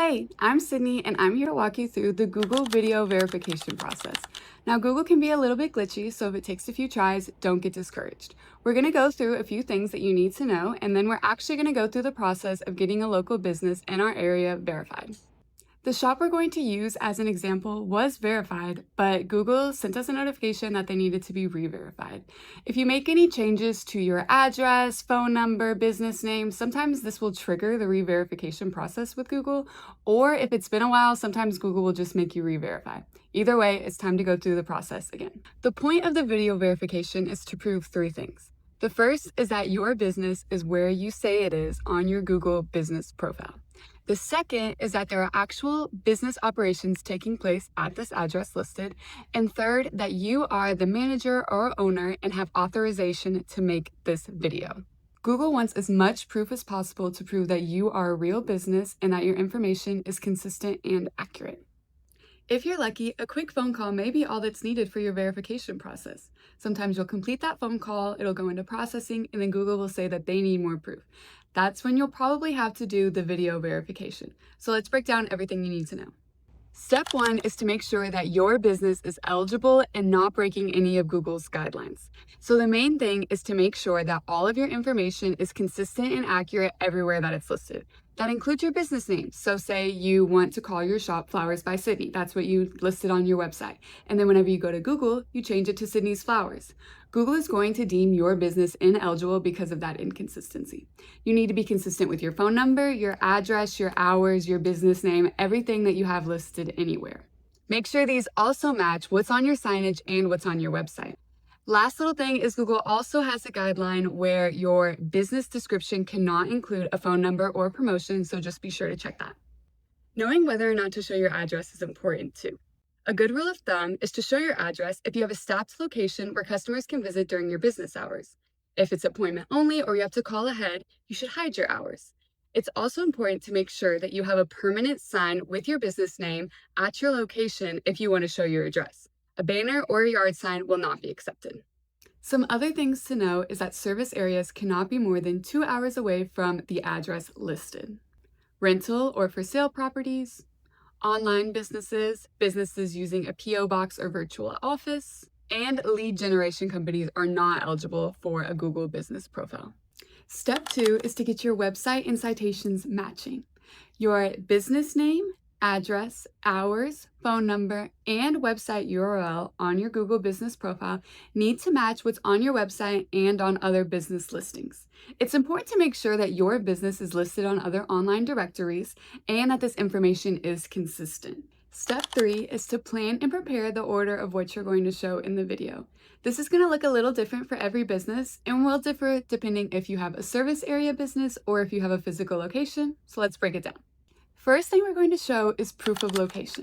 Hey, I'm Sydney and I'm here to walk you through the Google video verification process. Now, Google can be a little bit glitchy, so if it takes a few tries, don't get discouraged. We're going to go through a few things that you need to know, and then we're actually going to go through the process of getting a local business in our area verified. The shop we're going to use as an example was verified, but Google sent us a notification that they needed to be re-verified. If you make any changes to your address, phone number, business name, sometimes this will trigger the re-verification process with Google, or if it's been a while, sometimes Google will just make you re-verify. Either way, it's time to go through the process again. The point of the video verification is to prove three things. The first is that your business is where you say it is on your Google business profile. The second is that there are actual business operations taking place at this address listed. And third, that you are the manager or owner and have authorization to make this video. Google wants as much proof as possible to prove that you are a real business and that your information is consistent and accurate. If you're lucky, a quick phone call may be all that's needed for your verification process. Sometimes you'll complete that phone call, it'll go into processing, and then Google will say that they need more proof. That's when you'll probably have to do the video verification. So let's break down everything you need to know. Step one is to make sure that your business is eligible and not breaking any of Google's guidelines. So the main thing is to make sure that all of your information is consistent and accurate everywhere that it's listed. That includes your business name. So say you want to call your shop Flowers by Sydney. That's what you listed on your website. And then whenever you go to Google, you change it to Sydney's Flowers. Google is going to deem your business ineligible because of that inconsistency. You need to be consistent with your phone number, your address, your hours, your business name, everything that you have listed anywhere. Make sure these also match what's on your signage and what's on your website. Last little thing is Google also has a guideline where your business description cannot include a phone number or promotion, so just be sure to check that. Knowing whether or not to show your address is important too. A good rule of thumb is to show your address if you have a staffed location where customers can visit during your business hours. If it's appointment only or you have to call ahead, you should hide your hours. It's also important to make sure that you have a permanent sign with your business name at your location if you want to show your address. A banner or a yard sign will not be accepted. Some other things to know is that service areas cannot be more than 2 hours away from the address listed. Rental or for sale properties, online businesses, businesses using a PO box or virtual office, and lead generation companies are not eligible for a Google business profile. Step 2 is to get your website and citations matching. Your business name, address, hours, phone number, and website URL on your Google business profile need to match what's on your website and on other business listings. It's important to make sure that your business is listed on other online directories and that this information is consistent. Step 3 is to plan and prepare the order of what you're going to show in the video. This is going to look a little different for every business and will differ depending if you have a service area business or if you have a physical location. So let's break it down. First thing we're going to show is proof of location.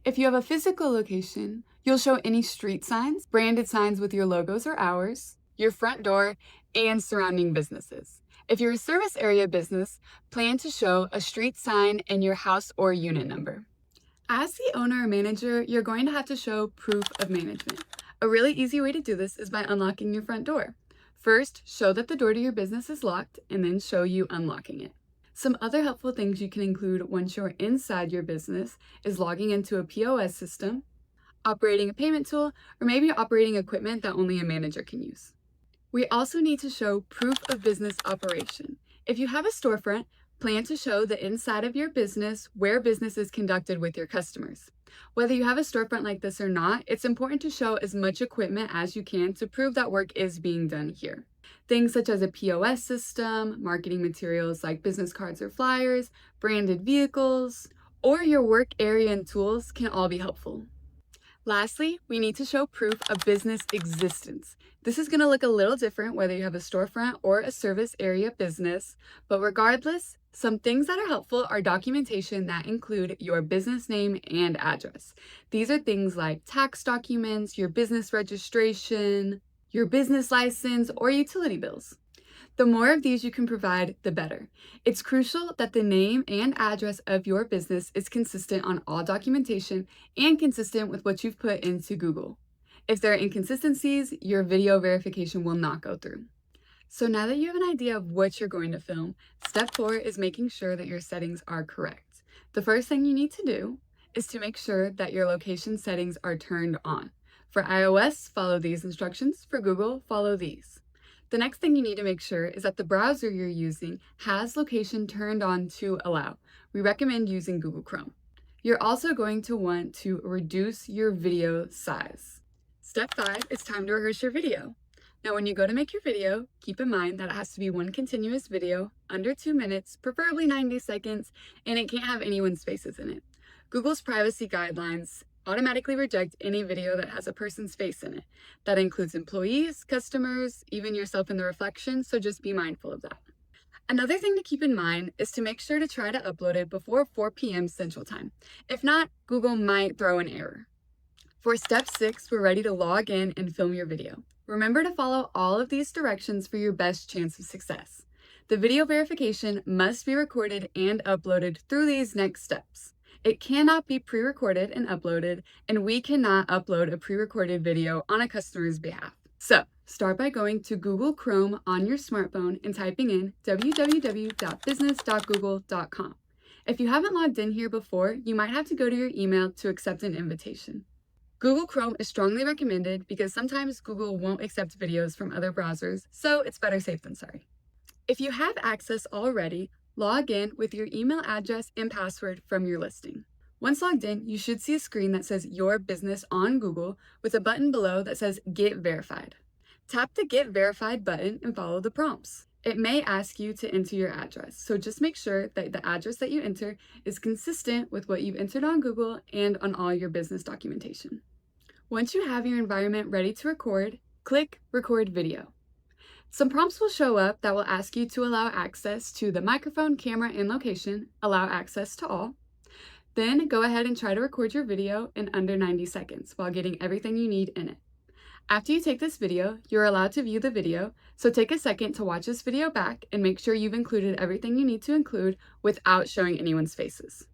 If you have a physical location, you'll show any street signs, branded signs with your logos or hours, your front door, and surrounding businesses. If you're a service area business, plan to show a street sign and your house or unit number. As the owner or manager, you're going to have to show proof of management. A really easy way to do this is by unlocking your front door. First, show that the door to your business is locked, and then show you unlocking it. Some other helpful things you can include once you're inside your business is logging into a POS system, operating a payment tool, or maybe operating equipment that only a manager can use. We also need to show proof of business operation. If you have a storefront, plan to show the inside of your business where business is conducted with your customers. Whether you have a storefront like this or not, it's important to show as much equipment as you can to prove that work is being done here. Things such as a POS system, marketing materials like business cards or flyers, branded vehicles, or your work area and tools can all be helpful. Lastly, we need to show proof of business existence. This is going to look a little different whether you have a storefront or a service area business, but regardless, some things that are helpful are documentation that include your business name and address. These are things like tax documents, your business registration, your business license, or utility bills. The more of these you can provide, the better. It's crucial that the name and address of your business is consistent on all documentation and consistent with what you've put into Google. If there are inconsistencies, your video verification will not go through. So now that you have an idea of what you're going to film, step 4 is making sure that your settings are correct. The first thing you need to do is to make sure that your location settings are turned on. For iOS, follow these instructions. For Google, follow these. The next thing you need to make sure is that the browser you're using has location turned on to allow. We recommend using Google Chrome. You're also going to want to reduce your video size. Step 5, it's time to rehearse your video. Now, when you go to make your video, keep in mind that it has to be one continuous video, under 2 minutes, preferably 90 seconds, and it can't have anyone's faces in it. Google's privacy guidelines automatically reject any video that has a person's face in it. That includes employees, customers, even yourself in the reflection, so just be mindful of that. Another thing to keep in mind is to make sure to try to upload it before 4 p.m. Central Time. If not, Google might throw an error. For step 6, we're ready to log in and film your video. Remember to follow all of these directions for your best chance of success. The video verification must be recorded and uploaded through these next steps. It cannot be pre-recorded and uploaded, and we cannot upload a pre-recorded video on a customer's behalf. So, start by going to Google Chrome on your smartphone and typing in www.business.google.com. If you haven't logged in here before, you might have to go to your email to accept an invitation. Google Chrome is strongly recommended because sometimes Google won't accept videos from other browsers, so it's better safe than sorry. If you have access already, log in with your email address and password from your listing. Once logged in, you should see a screen that says Your Business on Google with a button below that says Get Verified. Tap the Get Verified button and follow the prompts. It may ask you to enter your address, so just make sure that the address that you enter is consistent with what you've entered on Google and on all your business documentation. Once you have your environment ready to record, click Record Video. Some prompts will show up that will ask you to allow access to the microphone, camera, and location, allow access to all. Then go ahead and try to record your video in under 90 seconds while getting everything you need in it. After you take this video, you're allowed to view the video, so take a second to watch this video back and make sure you've included everything you need to include without showing anyone's faces.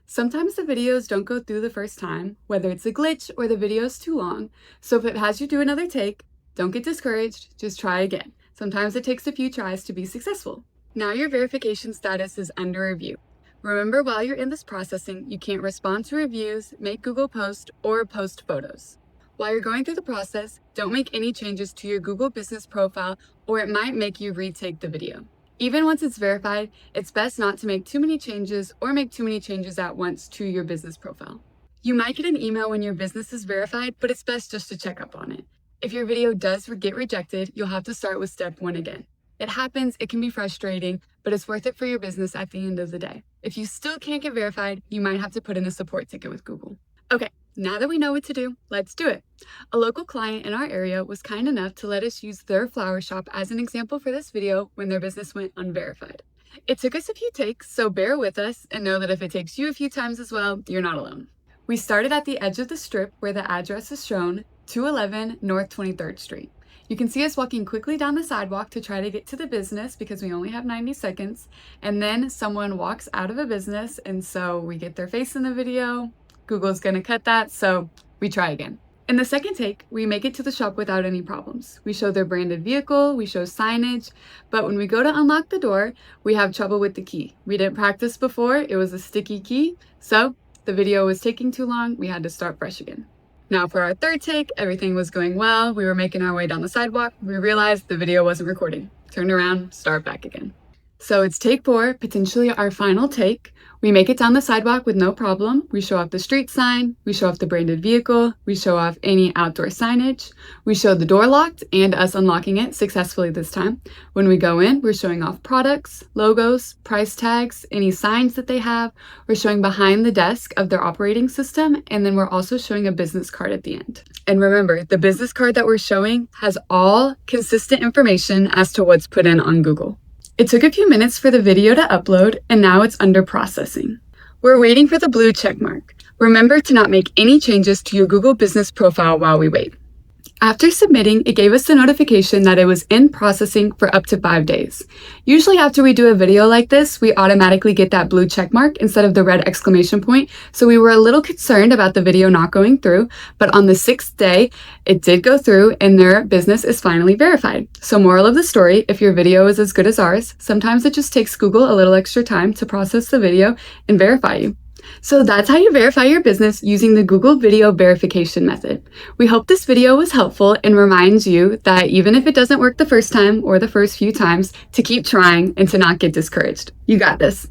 Sometimes the videos don't go through the first time, whether it's a glitch or the video's too long, so if it has you do another take, don't get discouraged, just try again. Sometimes it takes a few tries to be successful. Now your verification status is under review. Remember, while you're in this processing, you can't respond to reviews, make Google posts, or post photos. While you're going through the process, don't make any changes to your Google business profile or it might make you retake the video. Even once it's verified, it's best not to make too many changes or make too many changes at once to your business profile. You might get an email when your business is verified, but it's best just to check up on it. If your video does get rejected, you'll have to start with step 1 again. It happens, it can be frustrating, but it's worth it for your business at the end of the day. If you still can't get verified, you might have to put in a support ticket with Google. Okay, now that we know what to do, let's do it. A local client in our area was kind enough to let us use their flower shop as an example for this video when their business went unverified. It took us a few takes, so bear with us and know that if it takes you a few times as well, you're not alone. We started at the edge of the strip where the address is shown, 211 North 23rd Street. You can see us walking quickly down the sidewalk to try to get to the business because we only have 90 seconds, and then someone walks out of a business, and so we get their face in the video. Google's gonna cut that, so we try again. In the second take, we make it to the shop without any problems. We show their branded vehicle, we show signage, but when we go to unlock the door, we have trouble with the key. We didn't practice before, it was a sticky key, so the video was taking too long, we had to start fresh again. Now for our third take, everything was going well, we were making our way down the sidewalk, we realized the video wasn't recording. Turned around, start back again. So it's take 4, potentially our final take. We make it down the sidewalk with no problem. We show off the street sign, we show off the branded vehicle, we show off any outdoor signage, we show the door locked and us unlocking it successfully this time. When we go in, we're showing off products, logos, price tags, any signs that they have. We're showing behind the desk of their operating system, and then we're also showing a business card at the end. And remember, the business card that we're showing has all consistent information as to what's put in on Google. It took a few minutes for the video to upload, and now it's under processing. We're waiting for the blue check mark. Remember to not make any changes to your Google business profile while we wait. After submitting, it gave us the notification that it was in processing for up to 5 days. Usually after we do a video like this, we automatically get that blue check mark instead of the red exclamation point, so we were a little concerned about the video not going through, but on the 6th day, it did go through and their business is finally verified. So moral of the story, if your video is as good as ours, sometimes it just takes Google a little extra time to process the video and verify you. So that's how you verify your business using the Google Video Verification method. We hope this video was helpful and reminds you that even if it doesn't work the first time or the first few times, to keep trying and to not get discouraged. You got this.